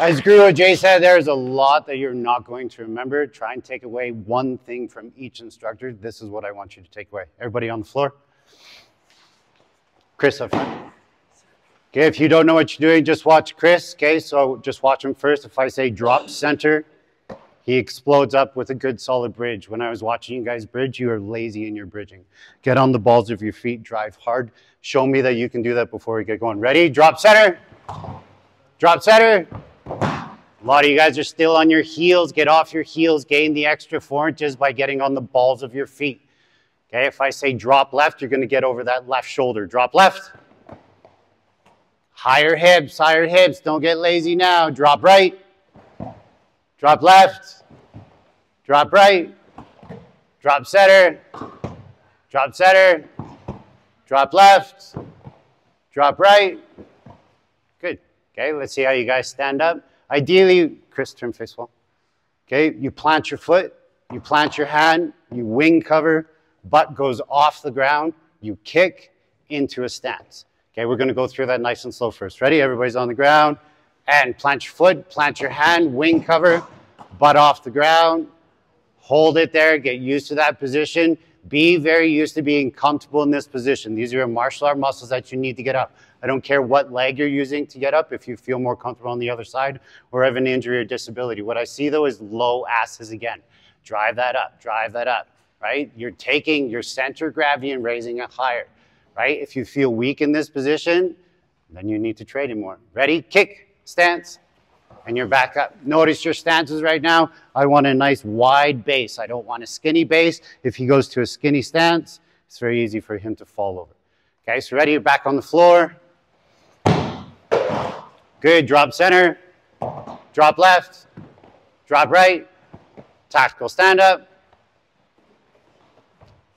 As Guru Jay said, there's a lot that you're not going to remember. Try and take away one thing from each instructor. This is what I want you to take away. Everybody on the floor. Chris up front. Okay, if you don't know what you're doing, just watch Chris. Okay, so just watch him first. If I say drop center, he explodes up with a good solid bridge. When I was watching you guys bridge, you are lazy in your bridging. Get on the balls of your feet, drive hard. Show me that you can do that before we get going. Ready? Drop center. Drop center. A lot of you guys are still on your heels. Get off your heels. Gain the extra 4 inches by getting on the balls of your feet. Okay, if I say drop left, you're going to get over that left shoulder. Drop left. Higher hips, higher hips. Don't get lazy now. Drop right. Drop left. Drop right. Drop center. Drop center. Drop left. Drop right. Good. Okay, let's see how you guys stand up. Ideally, Chris, turn face wall. Okay, you plant your foot. You plant your hand. You wing cover. Butt goes off the ground. You kick into a stance. Okay, we're going to go through that nice and slow first. Ready? Everybody's on the ground. And plant your foot, plant your hand, wing cover, butt off the ground. Hold it there. Get used to that position. Be very used to being comfortable in this position. These are your martial art muscles that you need to get up. I don't care what leg you're using to get up, if you feel more comfortable on the other side or have an injury or disability. What I see, though, is low asses again. Drive that up, right? You're taking your center of gravity and raising it higher. Right? If you feel weak in this position, then you need to train it more. Ready? Kick, stance, and you're back up. Notice your stances right now. I want a nice wide base. I don't want a skinny base. If he goes to a skinny stance, it's very easy for him to fall over. Okay, so ready? You're back on the floor. Good. Drop center. Drop left. Drop right. Tactical stand up.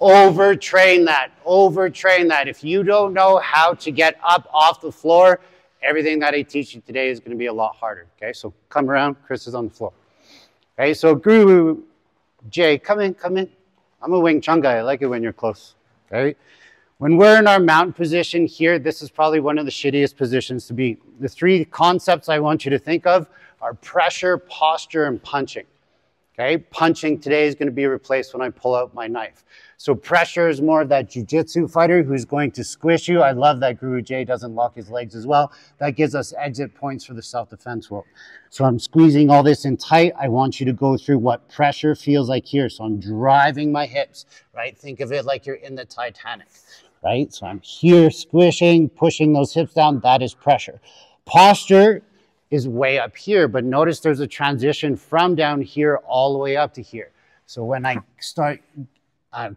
Overtrain that. Overtrain that. If you don't know how to get up off the floor, everything that I teach you today is going to be a lot harder. Okay, so come around. Chris is on the floor. Okay, so Guru Jay, come in, come in. I'm a Wing Chun guy. I like it when you're close. Okay, when we're in our mountain position here, this is probably one of the shittiest positions to be. The 3 concepts I want you to think of are pressure, posture, and punching. Okay, punching today is going to be replaced when I pull out my knife. So pressure is more of that jiu-jitsu fighter who's going to squish you. I love that Guru Jay doesn't lock his legs as well. That gives us exit points for the self-defense world. So I'm squeezing all this in tight. I want you to go through what pressure feels like here. So I'm driving my hips, right? Think of it like you're in the Titanic, right? So I'm here squishing, pushing those hips down. That is pressure. Posture is way up here, but notice there's a transition from down here all the way up to here. So when I start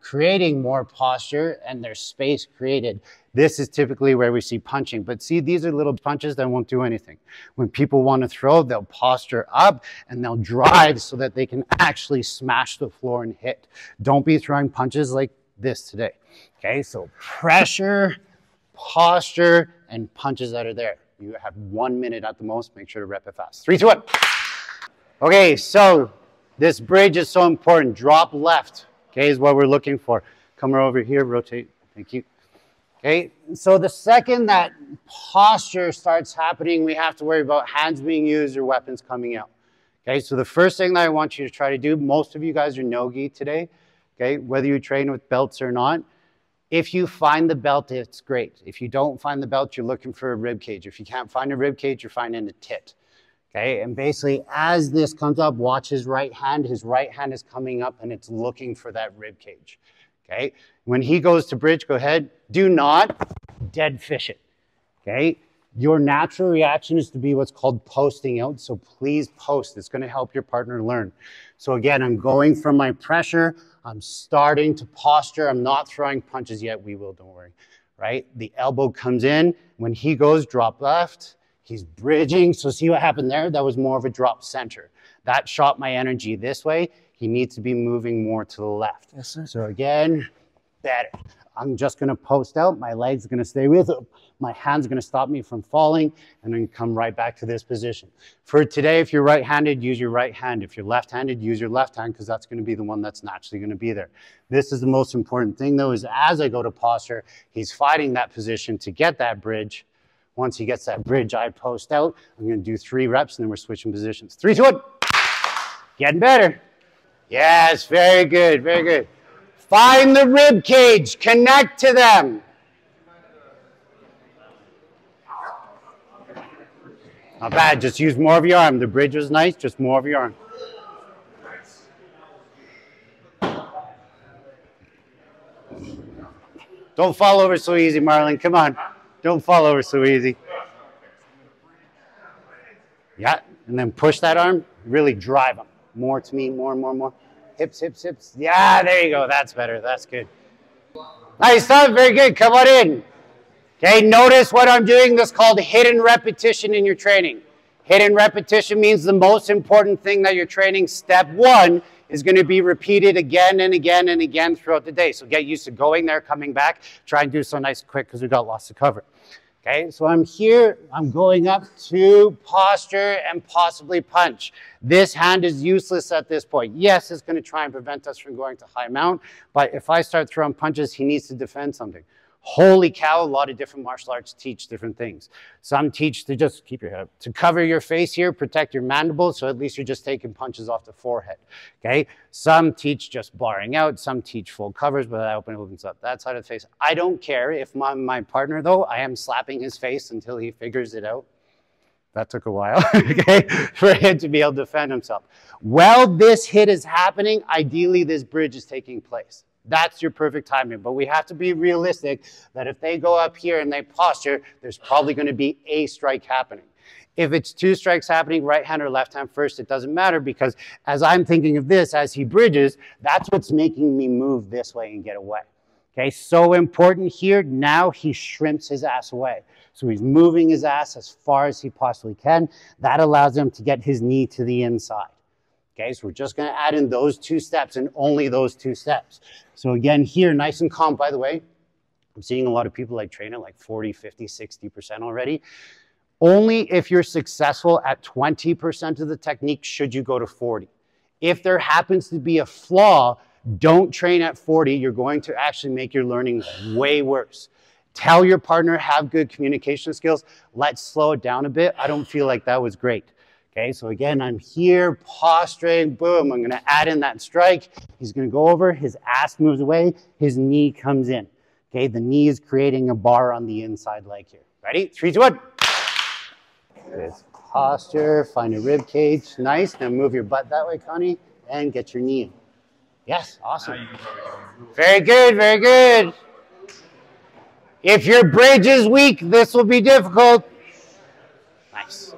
creating more posture and there's space created, this is typically where we see punching. But see, these are little punches that won't do anything. When people want to throw, they'll posture up and they'll drive so that they can actually smash the floor and hit. Don't be throwing punches like this today. Okay, so pressure, posture, and punches that are there. You have 1 minute at the most. Make sure to rep it fast. 3, 2, 1. Okay, so this bridge is so important. Drop left, okay, is what we're looking for. Come over here, rotate. Thank you. Okay, so the second that posture starts happening, we have to worry about hands being used or weapons coming out. Okay, so the first thing that I want you to try to do, most of you guys are no-gi today, okay, whether you train with belts or not. If you find the belt, it's great. If you don't find the belt, you're looking for a rib cage. If you can't find a rib cage, you're finding a tit. Okay, and basically as this comes up, watch his right hand. His right hand is coming up and it's looking for that rib cage. Okay, when he goes to bridge, go ahead. Do not dead fish it. Okay, your natural reaction is to be what's called posting out. So please post. It's going to help your partner learn. So again, I'm going from my pressure. I'm starting to posture. I'm not throwing punches yet. We will, don't worry. Right? The elbow comes in. When he goes, drop left. He's bridging. So see what happened there? That was more of a drop center. That shot my energy this way. He needs to be moving more to the left. Yes, sir. So again, better. I'm just going to post out. My leg's going to stay with him. My hand's going to stop me from falling and then come right back to this position. For today, if you're right-handed, use your right hand. If you're left-handed, use your left hand because that's going to be the one that's naturally going to be there. This is the most important thing though, is as I go to posture, he's fighting that position to get that bridge. Once he gets that bridge eye post out, I'm going to do 3 reps, and then we're switching positions. 3, 2, 1. Getting better. Yes, very good, very good. Find the rib cage, connect to them. Not bad, just use more of your arm. The bridge was nice, just more of your arm. Don't fall over so easy, Marlon, come on. Don't fall over so easy. Yeah, and then push that arm, really drive them. More to me, more, more, more. Hips, hips, hips. Yeah, there you go, that's better, that's good. Nice stuff, very good, come on in. Okay, notice what I'm doing. This is called hidden repetition in your training. Hidden repetition means the most important thing that you're training, step 1, is going to be repeated again and again and again throughout the day. So get used to going there, coming back. Try and do so nice and quick because we've got lots to cover. Okay, so I'm here, I'm going up to posture and possibly punch. This hand is useless at this point. Yes, it's going to try and prevent us from going to high mount, but if I start throwing punches, he needs to defend something. Holy cow, a lot of different martial arts teach different things. Some teach to just keep your head up, to cover your face here, protect your mandibles, so at least you're just taking punches off the forehead, okay? Some teach just barring out, some teach full covers, but that opens up that side of the face. I don't care if my partner, though, I am slapping his face until he figures it out. That took a while, okay, for him to be able to defend himself. While this hit is happening, ideally this bridge is taking place. That's your perfect timing, but we have to be realistic that if they go up here and they posture, there's probably going to be a strike happening. If it's 2 strikes happening, right hand or left hand first, it doesn't matter because as I'm thinking of this, as he bridges, that's what's making me move this way and get away. Okay, so important here. Now he shrimps his ass away. So he's moving his ass as far as he possibly can. That allows him to get his knee to the inside. Okay, so we're just going to add in those 2 steps and only those 2 steps. So again, here, nice and calm, by the way. I'm seeing a lot of people like train at like 40, 50, 60% already. Only if you're successful at 20% of the technique should you go to 40. If there happens to be a flaw, don't train at 40. You're going to actually make your learning way worse. Tell your partner, have good communication skills. Let's slow it down a bit. I don't feel like that was great. Okay, so again, I'm here, posturing, boom, I'm gonna add in that strike. He's gonna go over, his ass moves away, his knee comes in. Okay, the knee is creating a bar on the inside leg here. Ready? 3, 2, 1. Good posture, find a rib cage, nice. Now move your butt that way, Connie, and get your knee in. Yes, awesome. Very good, very good. If your bridge is weak, this will be difficult. Nice.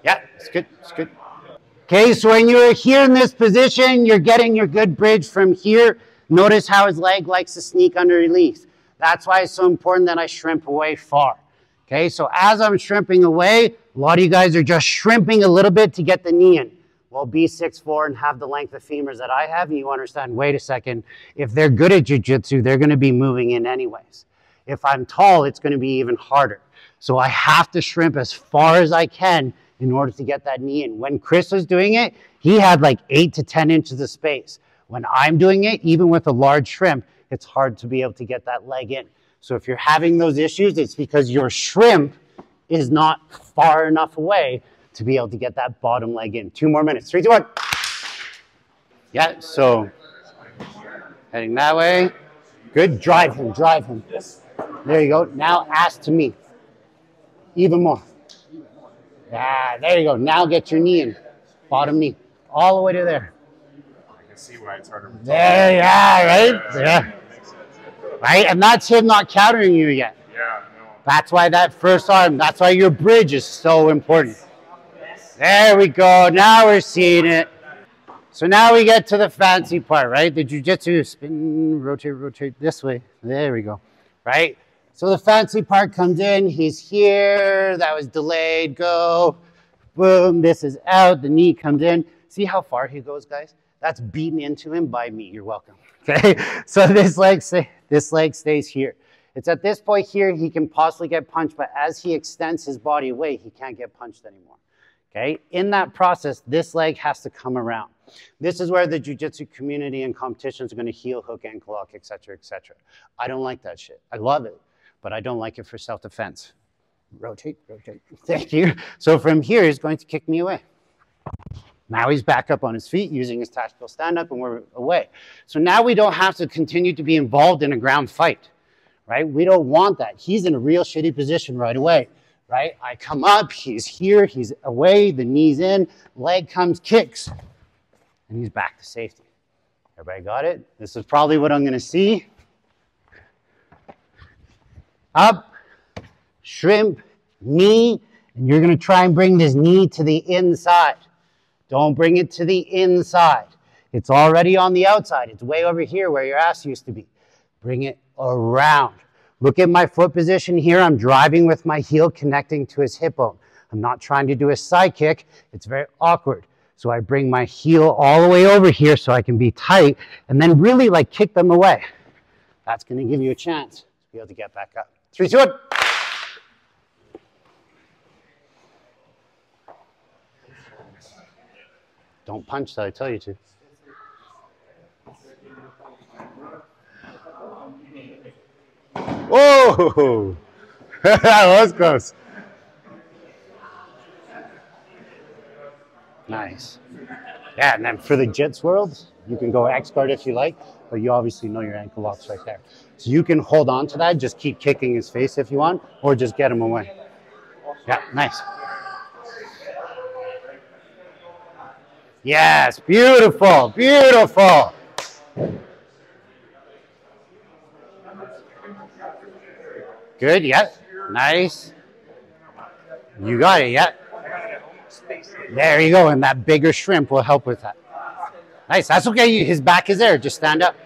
Yeah, it's good, it's good. Okay, so when you're here in this position, you're getting your good bridge from here. Notice how his leg likes to sneak under release. That's why it's so important that I shrimp away far. Okay, so as I'm shrimping away, a lot of you guys are just shrimping a little bit to get the knee in. Well, be 6'4" and have the length of femurs that I have, and you understand, wait a second, if they're good at jiu-jitsu, they're gonna be moving in anyways. If I'm tall, it's gonna be even harder. So I have to shrimp as far as I can in order to get that knee in. When Chris was doing it, he had like 8 to 10 inches of space. When I'm doing it, even with a large shrimp, it's hard to be able to get that leg in. So if you're having those issues, it's because your shrimp is not far enough away to be able to get that bottom leg in. 2 more minutes, 3, 2, 1. Yeah, so heading that way. Good, drive him, drive him. There you go, now ass to me. Even more. Yeah, there you go. Now get your knee in. Bottom knee. All the way to there. I can see why it's harder. There, yeah, right? Yeah. Right? And that's him not countering you yet. Yeah, no. That's why that first arm, that's why your bridge is so important. There we go. Now we're seeing it. So now we get to the fancy part, right? The jiu-jitsu, spin, rotate, rotate this way. There we go. Right? So the fancy part comes in. He's here. That was delayed. Go. Boom, this is out, the knee comes in. See how far he goes, guys? That's beaten into him by me. You're welcome. Okay, so this leg stays here. It's at this point here he can possibly get punched, but as he extends his body away, he can't get punched anymore. Okay, in that process, this leg has to come around. This is where the jiu-jitsu community and competitions are going to heel hook, ankle lock, etc., etc. I don't like that shit. I love it, but I don't like it for self-defense. Rotate, rotate. Thank you. So from here, he's going to kick me away. Now he's back up on his feet using his tactical stand-up, and we're away. So now we don't have to continue to be involved in a ground fight, right? We don't want that. He's in a real shitty position right away, right? I come up, he's here, he's away, the knee's in, leg comes, kicks, and he's back to safety. Everybody got it? This is probably what I'm going to see. Up, shrimp, knee, and you're going to try and bring this knee to the inside. Don't bring it to the inside. It's already on the outside. It's way over here where your ass used to be. Bring it around. Look at my foot position here. I'm driving with my heel connecting to his hip bone. I'm not trying to do a side kick. It's very awkward. So I bring my heel all the way over here so I can be tight and then really like kick them away. That's going to give you a chance to be able to get back up. 3, 2, 1. Don't punch till I tell you to. Whoa! That was close. Nice. Yeah, and then for the jits world, you can go X guard if you like, but you obviously know your ankle locks right there. So you can hold on to that, just keep kicking his face if you want, or just get him away. Yeah, nice. Yes, beautiful, beautiful. Good, yeah, nice. You got it, yeah. There you go, and that bigger shrimp will help with that. Nice, that's okay, his back is there, just stand up.